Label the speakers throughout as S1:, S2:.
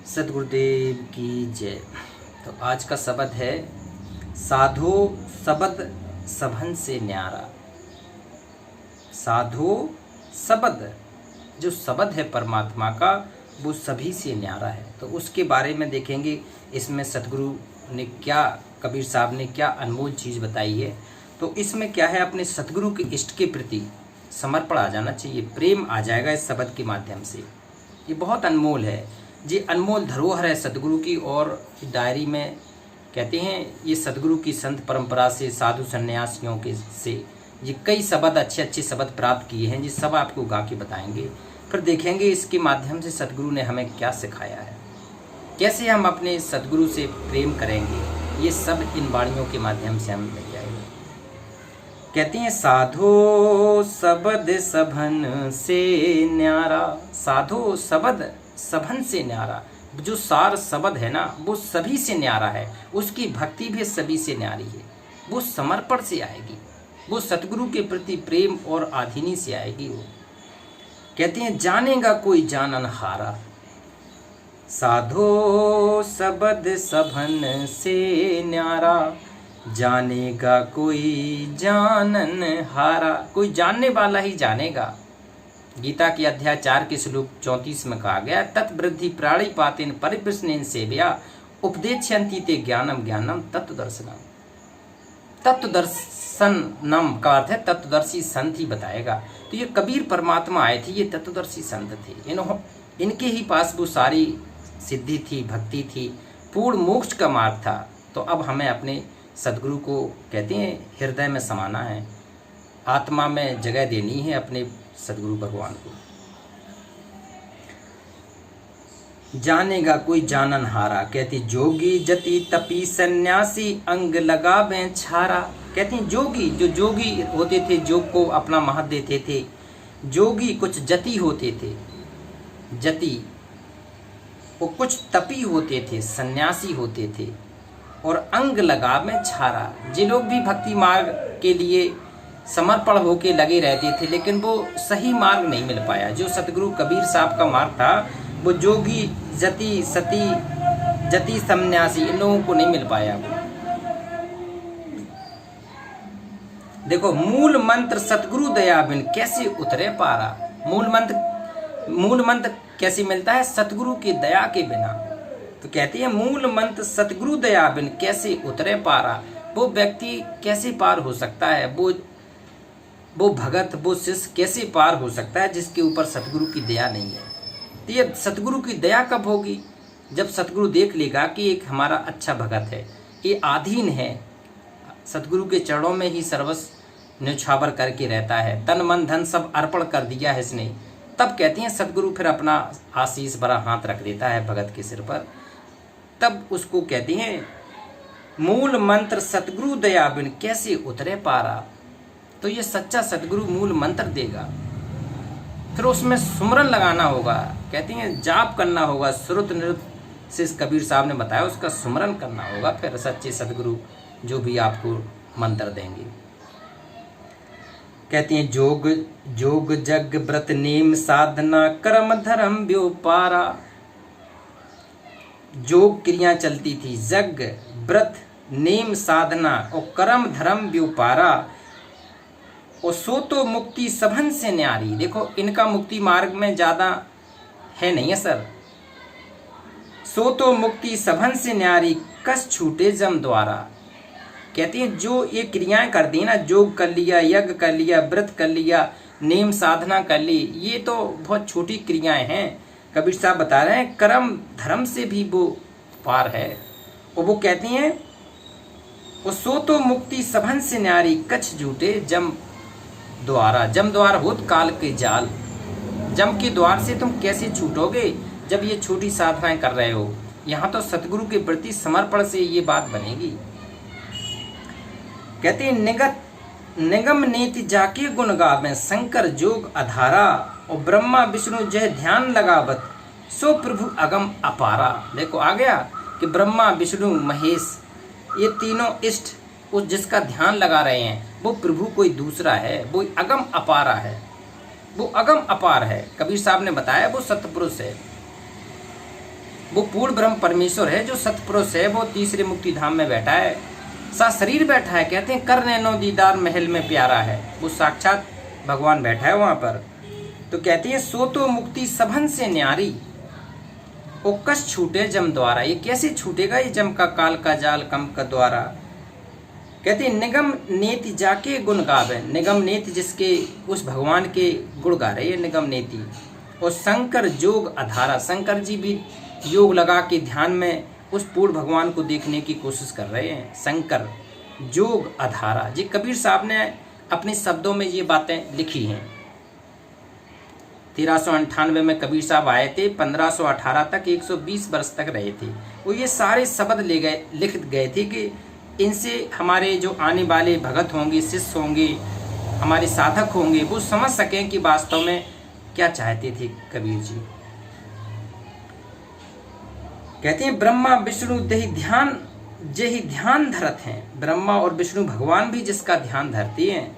S1: सतगुरुदेव की जय। तो आज का शब्द है साधो शब्द सभन से न्यारा। साधो शब्द, जो शब्द है परमात्मा का, वो सभी से न्यारा है। तो उसके बारे में देखेंगे इसमें सतगुरु ने क्या, कबीर साहब ने क्या अनमोल चीज़ बताई है। तो इसमें क्या है, अपने सतगुरु के इष्ट के प्रति समर्पण आ जाना चाहिए, प्रेम आ जाएगा इस शब्द के माध्यम से। ये बहुत अनमोल है, ये अनमोल धरोहर है सतगुरु की। और डायरी में कहते हैं ये सतगुरु की संत परंपरा से, साधु सन्यासियों के से ये कई शब्द, अच्छे अच्छे शब्द प्राप्त किए हैं, ये सब आपको गा के बताएंगे। फिर देखेंगे इसके माध्यम से सतगुरु ने हमें क्या सिखाया है, कैसे हम अपने सतगुरु से प्रेम करेंगे। ये सब इन वाणियों के माध्यम से हम मिल जाएंगे। कहते हैं साधो शब्द सभन से न्यारा। साधो शब्द सभन से न्यारा, जो सार शब्द है ना, वो सभी से न्यारा है। उसकी भक्ति भी सभी से न्यारी है। वो समर्पण से आएगी, वो सतगुरु के प्रति प्रेम और आधीनी से आएगी। वो कहते हैं जानेगा कोई जानन हारा। साधो शब्द सभन से न्यारा, जानेगा कोई जानन हारा। कोई जानने वाला ही जानेगा। गीता के अध्याय 4 के श्लोक 34 में कहा गया, तत्वृद्धि प्राणी पातेन परिप्रश्नेन सेव्या उपदेक्षन्ति ते ज्ञानम ज्ञानम तत्वदर्शनम। तत्वदर्शनम का अर्थ है तत्वदर्शी संत ही बताएगा। तो ये कबीर परमात्मा आए थे, ये तत्वदर्शी संत थे। इनके ही पास वो सारी सिद्धि थी, भक्ति थी, पूर्ण मोक्ष का मार्ग था। तो अब हमें अपने सदगुरु को, कहते हैं, हृदय में समाना है, आत्मा में जगह देनी है अपने सदगुरु भगवान को। जानेगा कोई जानन हारा। कहती जोगी जति तपी सन्यासी अंग लगावे छारा। कहती जोगी, जो जोगी होते थे, योग को अपना महत्व देते थे, जोगी कुछ जति होते थे, जति, वो कुछ तपी होते थे, सन्यासी होते थे, और अंग लगावे छारा। जे लोग भी भक्ति मार्ग के लिए समर्पण होके लगे रहते थे, लेकिन वो सही मार्ग नहीं मिल पाया। जो सतगुरु कबीर साहब का मार्ग था, वो जोगी जति सती जति सन्यासी, इन लोगों को नहीं मिल पाया। देखो, मूल मंत्र सतगुरु दया बिन कैसे उतरे पारा। मूल मंत्र कैसे मिलता है? सतगुरु की दया के बिना। तो कहते हैं मूल मंत्र सतगुरु दया बिन कैसे उतरे पारा। वो व्यक्ति कैसे पार हो सकता है, वो भगत, वो शिष्य कैसे पार हो सकता है जिसके ऊपर सतगुरु की दया नहीं है। तो ये सतगुरु की दया कब होगी? जब सतगुरु देख लेगा कि एक हमारा अच्छा भगत है, ये आधीन है, सतगुरु के चरणों में ही सर्वस्व न्यौछावर करके रहता है, तन मन धन सब अर्पण कर दिया है इसने। तब कहते हैं सतगुरु फिर अपना आशीष भरा हाथ रख देता है भगत के सिर पर। तब उसको कहते हैं मूल मंत्र सतगुरु दया बिन कैसे उतरे पारा। तो ये सच्चा सतगुरु मूल मंत्र देगा, फिर उसमें सुमरन लगाना होगा, कहते हैं जाप करना होगा, श्रुत नृत्य से कबीर साहब ने बताया, उसका सुमरन करना होगा। फिर सच्चे सतगुरु जो भी आपको मंत्र देंगे। कहते हैं जोग जग व्रत नेम साधना कर्म धर्म व्योपारा। जोग क्रिया चलती थी, जग व्रत नेम साधना और कर्म धर्म व्योपारा, और सो तो मुक्ति सभन से न्यारी। देखो, इनका मुक्ति मार्ग में ज्यादा है नहीं असर। सो तो मुक्ति सभन से न्यारी कस छूटे जम द्वारा। कहते हैं जो ये क्रियाएं कर दी ना, योग कर लिया, यज्ञ कर लिया, व्रत कर लिया, नेम साधना कर ली, ये तो बहुत छोटी क्रियाएं हैं। कबीर साहब बता रहे हैं कर्म धर्म से भी वो पार है। और वो कहती हैं वो सो तो मुक्ति सभन से न्यारी कछ झूठे जम द्वारा। जम द्वार होत काल के जाल। जम के द्वार से तुम कैसे छूटोगे जब ये छोटी साधनाएं कर रहे हो। यहाँ तो सतगुरु के प्रति समर्पण से ये बात बनेगी। कहते हैं निगम नीति जाके गुण गावे, शंकर जोग अधारा, और ब्रह्मा विष्णु जय ध्यान लगावत, सो प्रभु अगम अपारा। देखो आ गया कि ब्रह्मा विष्णु महेश, ये तीनों इष्ट उस जिसका ध्यान लगा रहे हैं, वो प्रभु कोई दूसरा है, वो अगम अपारा है, वो अगम अपार है। कबीर साहब ने बताया वो सतपुरुष है। वो पूर्ण ब्रह्म परमेश्वर है, जो सतपुरुष है, वो तीसरे मुक्ति धाम में बैठा है, सा शरीर बैठा है। कहते हैं कर नैनो दीदार महल में प्यारा है, वो साक्षात भगवान बैठा है वहां पर। तो कहती है सो तो मुक्ति सबन से न्यारी, ओ कस छूटे जम द्वारा। ये कैसे छूटेगा ये जम का काल का जाल कम का द्वारा। कहते हैं निगम नेति जाके गुण गावे, निगम नेति जिसके उस भगवान के गुण गा रहे हैं निगम नेति। और शंकर जोग अधारा, शंकर जी भी योग लगा के ध्यान में उस पूर्ण भगवान को देखने की कोशिश कर रहे हैं। शंकर जोग अधारा, जी कबीर साहब ने अपने शब्दों में ये बातें लिखी हैं। 1398 में कबीर साहब आए थे, 1518 तक 120 वर्ष तक रहे थे। वो ये सारे शब्द लिख गए थे कि इनसे हमारे जो आने वाले भगत होंगे, शिष्य होंगे, हमारे साधक होंगे, वो समझ सकें कि वास्तव में क्या चाहते थे कबीर जी। कहते हैं ब्रह्मा विष्णु देहि ध्यान जेहि ध्यान धरत हैं, ब्रह्मा और विष्णु भगवान भी जिसका ध्यान धरते हैं,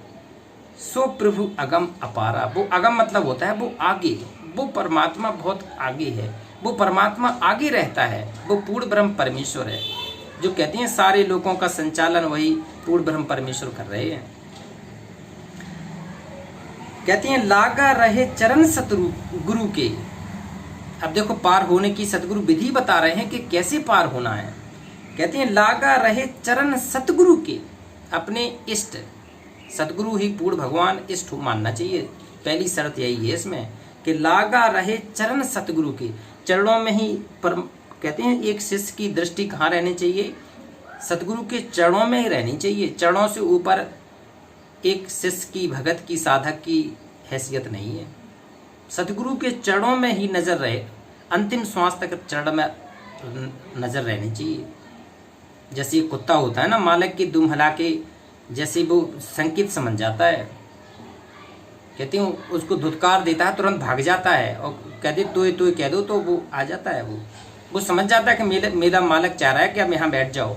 S1: सो प्रभु अगम अपारा। वो अगम मतलब होता है वो आगे, वो परमात्मा बहुत आगे है, वो परमात्मा आगे रहता है, वो पूर्ण ब्रह्म परमेश्वर है। जो कहते हैं सारे लोगों का संचालन वही पूर्ण ब्रह्म परमेश्वर कर रहे हैं। कहते हैं लागा रहे चरण सतगुरु गुरु के। अब देखो पार होने की सतगुरु विधि बता रहे हैं कि कैसे पार होना है। कहते हैं लागा रहे चरण सतगुरु के, अपने इष्ट सतगुरु ही पूर्ण भगवान इष्ट मानना चाहिए। पहली शर्त यही है इसमें कि लागा रहे चरण सतगुरु के, चरणों में ही कहते हैं एक शिष्य की दृष्टि कहाँ रहनी चाहिए, सतगुरु के चरणों में ही रहनी चाहिए। चरणों से ऊपर एक शिष्य की, भगत की, साधक की हैसियत नहीं है। सतगुरु के चरणों में ही नजर रहे, अंतिम श्वास तक चरण में नजर रहनी चाहिए। जैसे कुत्ता होता है ना, मालिक की दुम हिला के जैसे वो संकेत समझ जाता है, कहते हैं उसको धुतकार देता है तुरंत भाग जाता है, और कहते तो कह दो तो वो आ जाता है। वो समझ जाता है कि मेरा मालिक चाह रहा है कि अब यहाँ बैठ जाओ,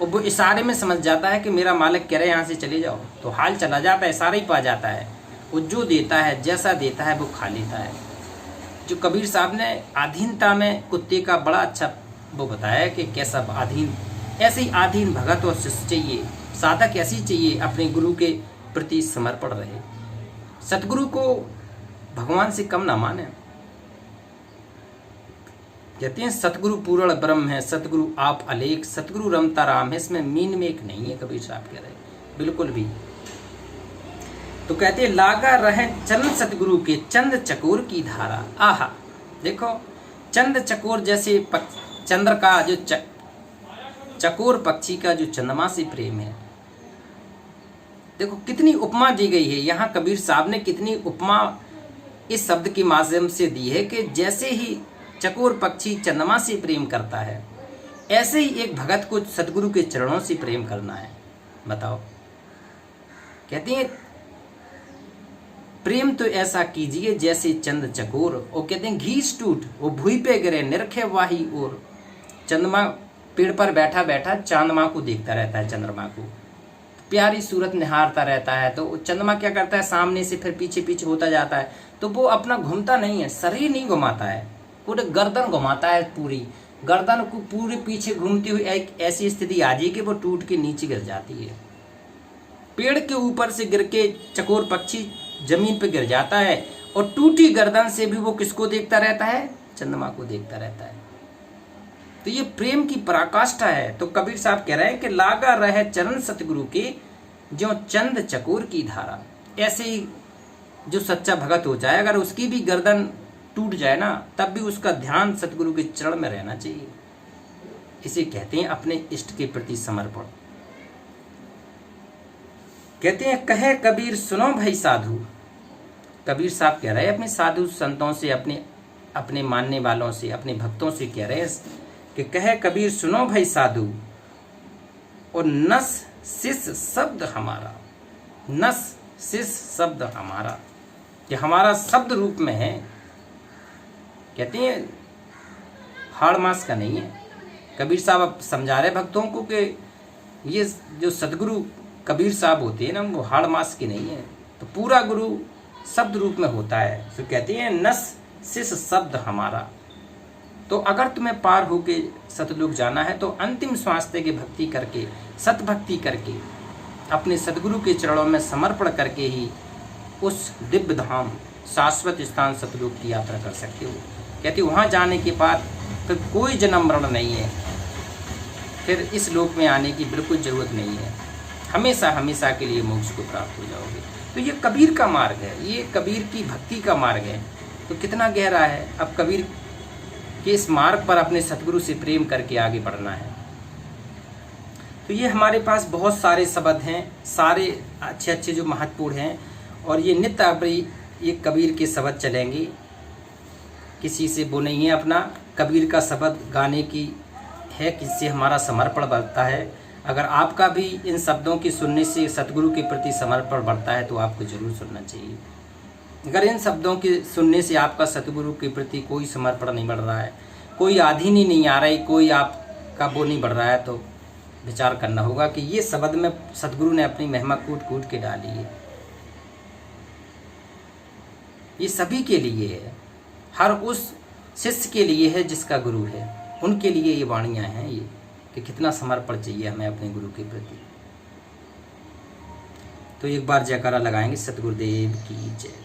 S1: और वो इशारे में समझ जाता है कि मेरा मालिक कह रहा है यहाँ से चले जाओ, तो हाल चला जाता है, इशारा ही पा जाता है। वो जो देता है, जैसा देता है वो खा लेता है। जो कबीर साहब ने आधीनता में कुत्ते का बड़ा अच्छा वो बताया है कि कैसा आधीन, ऐसे ही आधीन भगत और शिष्य चाहिए, साधक ऐसी चाहिए अपने गुरु के प्रति समर्पण रहे। सतगुरु को भगवान से कम ना माने। कहते हैं सतगुरु पूर्ण ब्रह्म है, सतगुरु आप अलेख, सतगुरु रमता राम है, इसमें मीन में एक नहीं है। कबीर साहब कह रहे बिल्कुल भी। तो कहते हैं लागा रहे चरण सतगुरु के, चंद चकोर की धारा। आहा देखो चंद चकोर, जैसे चंद्र का जो चकोर पक्षी का जो चंद्रमा से प्रेम है। देखो कितनी उपमा दी गई है यहाँ, कबीर साहब ने कितनी उपमा इस शब्द के माध्यम से दी है कि जैसे ही चकोर पक्षी चंद्रमा से प्रेम करता है, ऐसे ही एक भगत को सतगुरु के चरणों से प्रेम करना है। बताओ, कहते हैं प्रेम तो ऐसा कीजिए जैसे चंद चकोर, और कहते हैं घीस टूट वो भूई पे गिरे निरखे वाही और। चंद्रमा पेड़ पर बैठा बैठा चांदमा को देखता रहता है, चंद्रमा को प्यारी सूरत निहारता रहता है। तो चंद्रमा क्या करता है, सामने से फिर पीछे पीछे होता जाता है, तो वो अपना घूमता नहीं है, शरीर नहीं घुमाता है, पूरे गर्दन घुमाता है, पूरी गर्दन को पूरे पीछे घूमती हुई एक ऐसी स्थिति आ जाएगी कि वो टूट के नीचे गिर जाती है। पेड़ के ऊपर से गिर के चकोर पक्षी जमीन पे गिर जाता है, और टूटी गर्दन से भी वो किसको देखता रहता है, चंद्रमा को देखता रहता है। तो ये प्रेम की पराकाष्ठा है। तो कबीर साहब कह रहे हैं कि लागा रहे चरण सतगुरु के, जो चंद चकोर की धारा। ऐसे ही जो सच्चा भगत हो जाए, अगर उसकी भी गर्दन टूट जाए ना, तब भी उसका ध्यान सतगुरु के चरण में रहना चाहिए। इसे कहते हैं अपने इष्ट के प्रति समर्पण। कहते हैं कहे कबीर सुनो भाई साधु। कबीर साहब कह रहे हैं अपने साधु संतों से, अपने मानने वालों से, अपने भक्तों से कह रहे हैं कि कहे कबीर सुनो भाई साधु, और नस शिष शब्द हमारा, नस शिष शब्द हमारा, कि हमारा शब्द रूप में है। कहते हैं हाड़ मास का नहीं है। कबीर साहब अब समझा रहे भक्तों को कि ये जो सदगुरु कबीर साहब होते हैं ना, वो हाड़ मास के नहीं है, तो पूरा गुरु शब्द रूप में होता है। तो कहते हैं नस शिष शब्द हमारा, तो अगर तुम्हें पार होके सतलोक जाना है तो अंतिम श्वास तक भक्ति करके, सतभक्ति करके, अपने सदगुरु के चरणों में समर्पण करके ही उस दिव्य धाम शाश्वत स्थान सतलोक की यात्रा कर सकते हो। कहते वहाँ जाने के बाद फिर कोई जन्म मरण नहीं है, फिर इस लोक में आने की बिल्कुल ज़रूरत नहीं है, हमेशा हमेशा के लिए मोक्ष को प्राप्त हो जाओगे। तो ये कबीर का मार्ग है, ये कबीर की भक्ति का मार्ग है। तो कितना गहरा है। अब कबीर के इस मार्ग पर अपने सतगुरु से प्रेम करके आगे बढ़ना है। तो ये हमारे पास बहुत सारे शब्द हैं, सारे अच्छे अच्छे जो महत्वपूर्ण हैं, और ये नित्य अवरी ये कबीर के शब्द चलेंगे। किसी से वो नहीं है अपना, कबीर का शब्द गाने की है, किससे हमारा समर्पण बढ़ता है। अगर आपका भी इन शब्दों की सुनने से सतगुरु के प्रति समर्पण बढ़ता है तो आपको ज़रूर सुनना चाहिए। अगर इन शब्दों के सुनने से आपका सतगुरु के प्रति कोई समर्पण नहीं बढ़ रहा है, कोई आधीन ही नहीं आ रही, कोई आपका वो नहीं बढ़ रहा है, तो विचार करना होगा कि ये शब्द में सतगुरु ने अपनी महिमा कूट कूट के डाली है। ये सभी के लिए है, हर उस शिष्य के लिए है जिसका गुरु है, उनके लिए ये वाणियाँ हैं ये, कि कितना समर्पण चाहिए हमें अपने गुरु के प्रति। तो एक बार जयकारा लगाएंगे। सतगुरुदेव की जय।